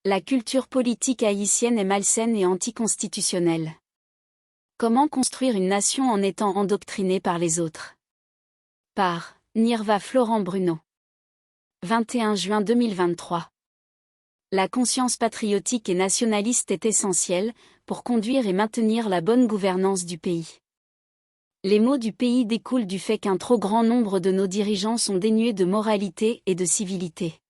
La culture politique haïtienne est malsaine et anticonstitutionnelle. Comment construire une nation en étant endoctriné par les autres? Par Nirva Florent Bruno. 21 juin 2023. La conscience patriotique et nationaliste est essentielle pour conduire et maintenir la bonne gouvernance du pays. Les maux du pays découlent du fait qu'un trop grand nombre de nos dirigeants sont dénués de moralité et de civilité.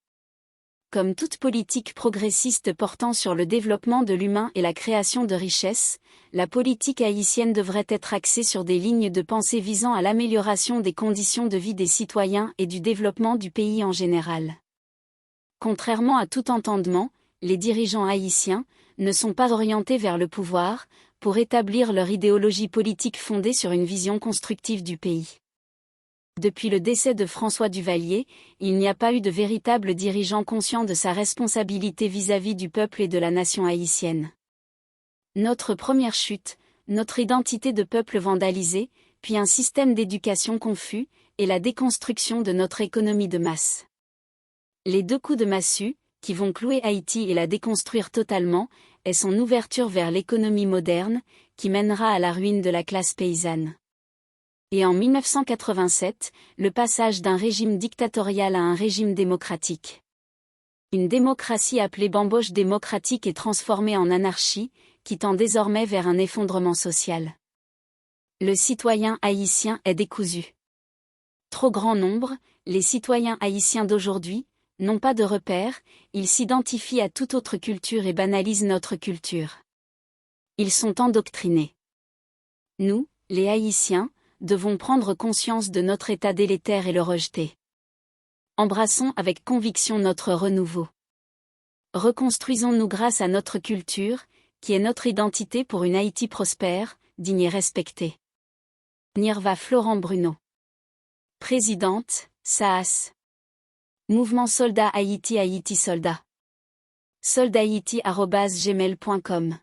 Comme toute politique progressiste portant sur le développement de l'humain et la création de richesses, la politique haïtienne devrait être axée sur des lignes de pensée visant à l'amélioration des conditions de vie des citoyens et du développement du pays en général. Contrairement à tout entendement, les dirigeants haïtiens ne sont pas orientés vers le pouvoir, pour établir leur idéologie politique fondée sur une vision constructive du pays. Depuis le décès de François Duvalier, il n'y a pas eu de véritable dirigeant conscient de sa responsabilité vis-à-vis du peuple et de la nation haïtienne. Notre première chute, notre identité de peuple vandalisée, puis un système d'éducation confus, et la déconstruction de notre économie de masse. Les deux coups de massue, qui vont clouer Haïti et la déconstruire totalement, est son ouverture vers l'économie moderne, qui mènera à la ruine de la classe paysanne. Et en 1987, le passage d'un régime dictatorial à un régime démocratique. Une démocratie appelée bamboche démocratique est transformée en anarchie, qui tend désormais vers un effondrement social. Le citoyen haïtien est décousu. Trop grand nombre, les citoyens haïtiens d'aujourd'hui, n'ont pas de repères, ils s'identifient à toute autre culture et banalisent notre culture. Ils sont endoctrinés. Nous, les Haïtiens, devons prendre conscience de notre état délétère et le rejeter. Embrassons avec conviction notre renouveau. Reconstruisons-nous grâce à notre culture, qui est notre identité pour une Haïti prospère, digne et respectée. Nirva Florent Bruno. Présidente, SAAS. Mouvement Soldat Haïti Haïti Soldat. soldathaïti@gmail.com